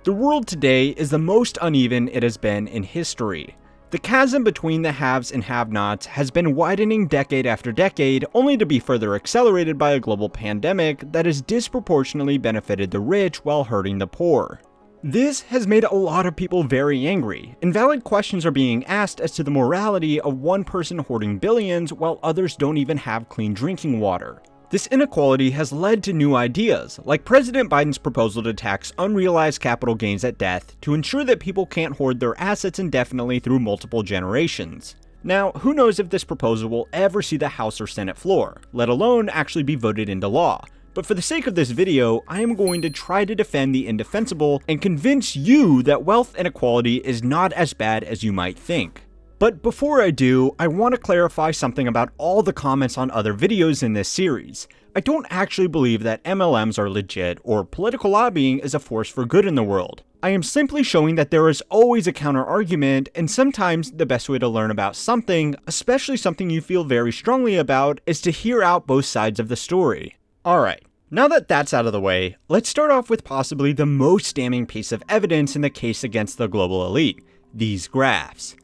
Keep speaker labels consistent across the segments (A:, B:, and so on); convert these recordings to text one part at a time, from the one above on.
A: The world today is the most uneven it has been in history. The chasm between the haves and have-nots has been widening decade after decade, only to be further accelerated by a global pandemic that has disproportionately benefited the rich while hurting the poor. This has made a lot of people very angry, and valid questions are being asked as to the morality of one person hoarding billions while others don't even have clean drinking water. This inequality has led to new ideas, like President Biden's proposal to tax unrealized capital gains at death to ensure that people can't hoard their assets indefinitely through multiple generations. Now, who knows if this proposal will ever see the House or Senate floor, let alone actually be voted into law. But for the sake of this video, I am going to try to defend the indefensible and convince you that wealth inequality is not as bad as you might think. But before I do, I want to clarify something about all the comments on other videos in this series. I don't actually believe that MLMs are legit or political lobbying is a force for good in the world. I am simply showing that there is always a counter-argument, and sometimes the best way to learn about something, especially something you feel very strongly about, is to hear out both sides of the story. Alright, now that that's out of the way, let's start off with possibly the most damning piece of evidence in the case against the global elite: these graphs.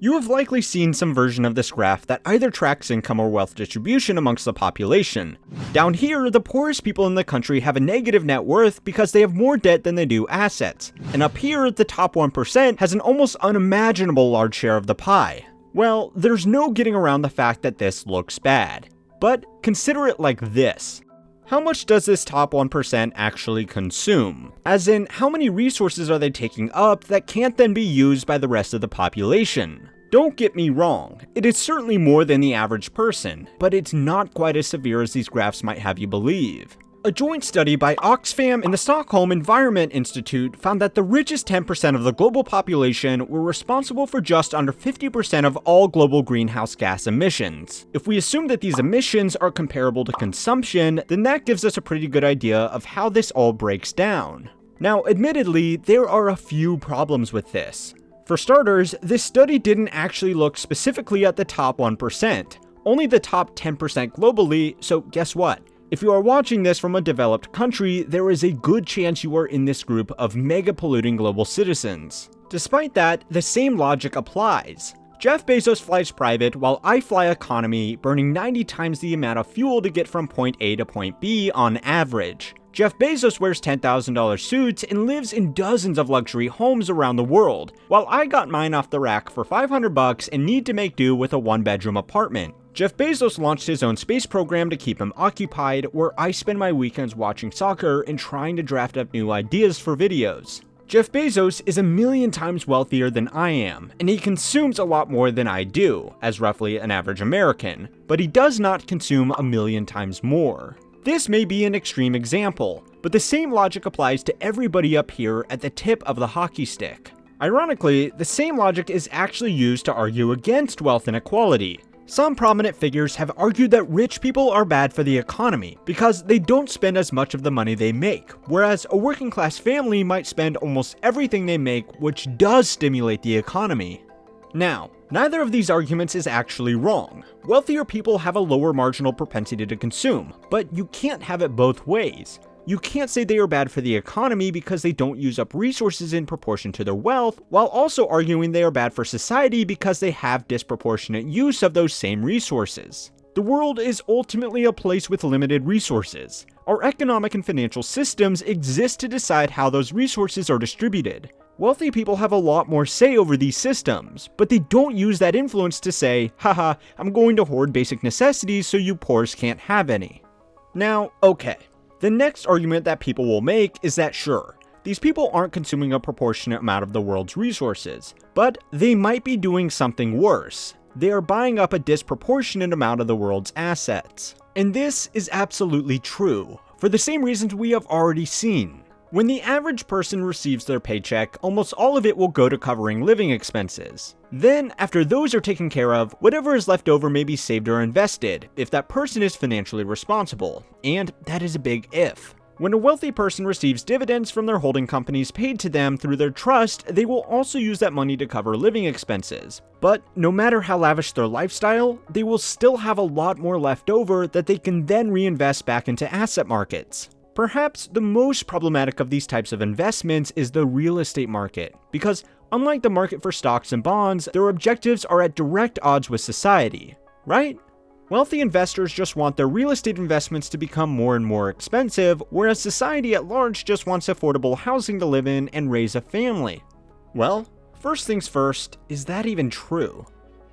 A: You have likely seen some version of this graph that either tracks income or wealth distribution amongst the population. Down here, the poorest people in the country have a negative net worth because they have more debt than they do assets. And up here, the top 1% has an almost unimaginable large share of the pie. Well, there's no getting around the fact that this looks bad. But consider it like this. How much does this top 1% actually consume? As in, how many resources are they taking up that can't then be used by the rest of the population? Don't get me wrong, it is certainly more than the average person, but it's not quite as severe as these graphs might have you believe. A joint study by Oxfam and the Stockholm Environment Institute found that the richest 10% of the global population were responsible for just under 50% of all global greenhouse gas emissions. If we assume that these emissions are comparable to consumption, then that gives us a pretty good idea of how this all breaks down. Now, admittedly, there are a few problems with this. For starters, this study didn't actually look specifically at the top 1%, only the top 10% globally, so guess what? If you are watching this from a developed country, there is a good chance you are in this group of mega polluting global citizens. Despite that, the same logic applies. Jeff Bezos flies private while I fly economy, burning 90 times the amount of fuel to get from point A to point B on average. Jeff Bezos wears $10,000 suits and lives in dozens of luxury homes around the world, while I got mine off the rack for $500 and need to make do with a one-bedroom apartment. Jeff Bezos launched his own space program to keep him occupied, where I spend my weekends watching soccer and trying to draft up new ideas for videos. Jeff Bezos is a million times wealthier than I am, and he consumes a lot more than I do, as roughly an average American, but he does not consume a million times more. This may be an extreme example, but the same logic applies to everybody up here at the tip of the hockey stick. Ironically, the same logic is actually used to argue against wealth inequality. Some prominent figures have argued that rich people are bad for the economy because they don't spend as much of the money they make, whereas a working class family might spend almost everything they make, which does stimulate the economy. Now, neither of these arguments is actually wrong. Wealthier people have a lower marginal propensity to consume, but you can't have it both ways. You can't say they are bad for the economy because they don't use up resources in proportion to their wealth, while also arguing they are bad for society because they have disproportionate use of those same resources. The world is ultimately a place with limited resources. Our economic and financial systems exist to decide how those resources are distributed. Wealthy people have a lot more say over these systems, but they don't use that influence to say, haha, I'm going to hoard basic necessities so you poors can't have any. Now, okay. The next argument that people will make is that sure, these people aren't consuming a proportionate amount of the world's resources, but they might be doing something worse. They are buying up a disproportionate amount of the world's assets. And this is absolutely true, for the same reasons we have already seen. When the average person receives their paycheck, almost all of it will go to covering living expenses. Then, after those are taken care of, whatever is left over may be saved or invested, if that person is financially responsible. And that is a big if. When a wealthy person receives dividends from their holding companies paid to them through their trust, they will also use that money to cover living expenses. But no matter how lavish their lifestyle, they will still have a lot more left over that they can then reinvest back into asset markets. Perhaps the most problematic of these types of investments is the real estate market, because unlike the market for stocks and bonds, their objectives are at direct odds with society, right? Wealthy investors just want their real estate investments to become more and more expensive, whereas society at large just wants affordable housing to live in and raise a family. Well, first things first, is that even true?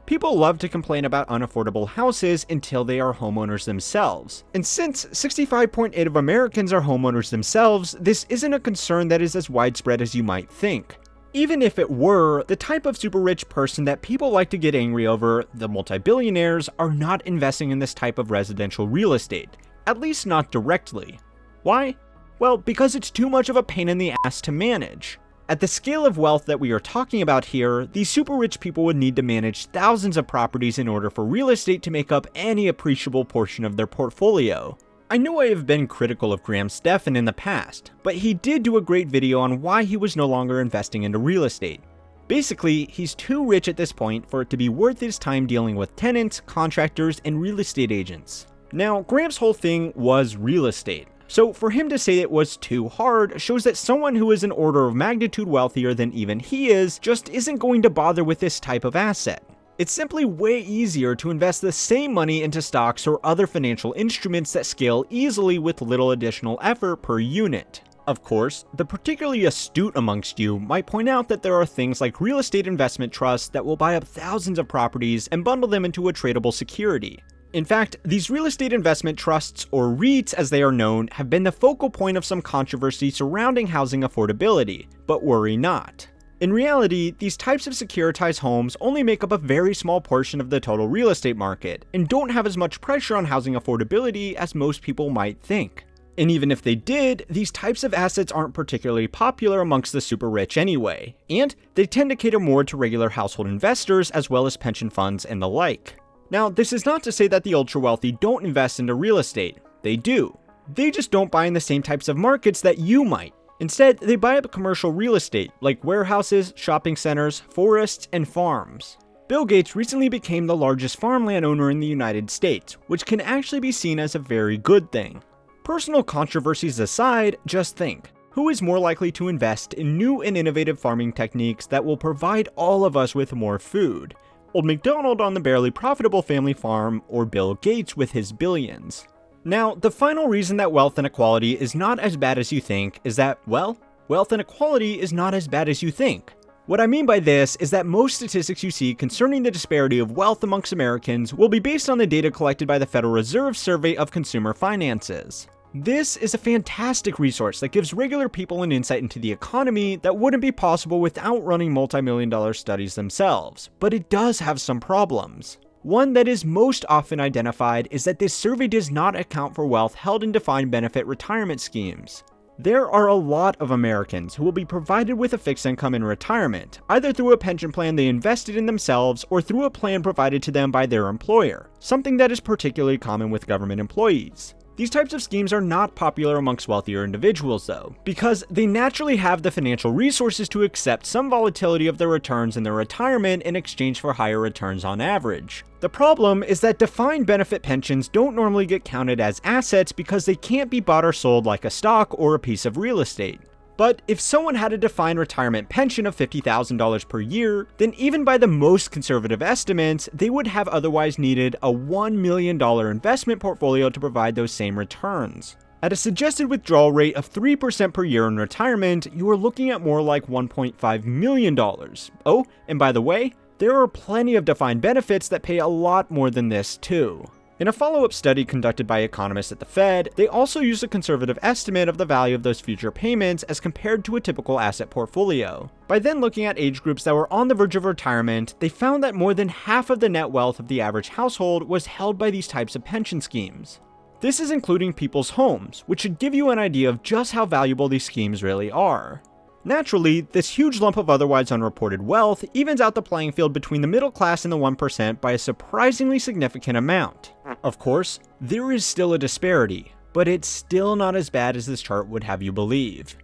A: People love to complain about unaffordable houses until they are homeowners themselves. And since 65.8% of Americans are homeowners themselves, this isn't a concern that is as widespread as you might think. Even if it were, the type of super rich person that people like to get angry over, the multi-billionaires, are not investing in this type of residential real estate. At least not directly. Why? Well, because it's too much of a pain in the ass to manage. At the scale of wealth that we are talking about here, these super rich people would need to manage thousands of properties in order for real estate to make up any appreciable portion of their portfolio. I know I have been critical of Graham Stephan in the past, but he did do a great video on why he was no longer investing into real estate. Basically, he's too rich at this point for it to be worth his time dealing with tenants, contractors, and real estate agents. Now, Graham's whole thing was real estate. So for him to say it was too hard shows that someone who is an order of magnitude wealthier than even he is just isn't going to bother with this type of asset. It's simply way easier to invest the same money into stocks or other financial instruments that scale easily with little additional effort per unit. Of course, the particularly astute amongst you might point out that there are things like real estate investment trusts that will buy up thousands of properties and bundle them into a tradable security. In fact, these real estate investment trusts, or REITs as they are known, have been the focal point of some controversy surrounding housing affordability, but worry not. In reality, these types of securitized homes only make up a very small portion of the total real estate market, and don't have as much pressure on housing affordability as most people might think. And even if they did, these types of assets aren't particularly popular amongst the super rich anyway, and they tend to cater more to regular household investors as well as pension funds and the like. Now, this is not to say that the ultra-wealthy don't invest into real estate. They do. They just don't buy in the same types of markets that you might. Instead, they buy up commercial real estate, like warehouses, shopping centers, forests, and farms. Bill Gates recently became the largest farmland owner in the United States, which can actually be seen as a very good thing. Personal controversies aside, just think. Who is more likely to invest in new and innovative farming techniques that will provide all of us with more food? Old MacDonald on the barely profitable family farm, or Bill Gates with his billions? Now, the final reason that wealth inequality is not as bad as you think is that, well, wealth inequality is not as bad as you think. What I mean by this is that most statistics you see concerning the disparity of wealth amongst Americans will be based on the data collected by the Federal Reserve Survey of Consumer Finances. This is a fantastic resource that gives regular people an insight into the economy that wouldn't be possible without running multi-million-dollar studies themselves, but it does have some problems. One that is most often identified is that this survey does not account for wealth held in defined benefit retirement schemes. There are a lot of Americans who will be provided with a fixed income in retirement, either through a pension plan they invested in themselves or through a plan provided to them by their employer, something that is particularly common with government employees. These types of schemes are not popular amongst wealthier individuals though, because they naturally have the financial resources to accept some volatility of their returns in their retirement in exchange for higher returns on average. The problem is that defined benefit pensions don't normally get counted as assets because they can't be bought or sold like a stock or a piece of real estate. But if someone had a defined retirement pension of $50,000 per year, then even by the most conservative estimates, they would have otherwise needed a $1 million investment portfolio to provide those same returns. At a suggested withdrawal rate of 3% per year in retirement, you are looking at more like $1.5 million. Oh, and by the way, there are plenty of defined benefits that pay a lot more than this too. In a follow-up study conducted by economists at the Fed, they also used a conservative estimate of the value of those future payments as compared to a typical asset portfolio. By then looking at age groups that were on the verge of retirement, they found that more than half of the net wealth of the average household was held by these types of pension schemes. This is including people's homes, which should give you an idea of just how valuable these schemes really are. Naturally, this huge lump of otherwise unreported wealth evens out the playing field between the middle class and the 1% by a surprisingly significant amount. Of course, there is still a disparity, but it's still not as bad as this chart would have you believe.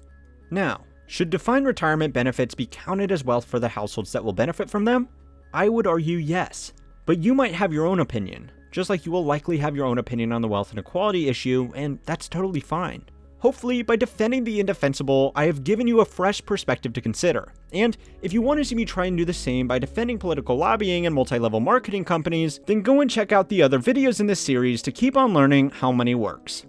A: Now, should defined retirement benefits be counted as wealth for the households that will benefit from them? I would argue yes, but you might have your own opinion, just like you will likely have your own opinion on the wealth inequality issue, and that's totally fine. Hopefully, by defending the indefensible, I have given you a fresh perspective to consider. And if you want to see me try and do the same by defending political lobbying and multi-level marketing companies, then go and check out the other videos in this series to keep on learning how money works.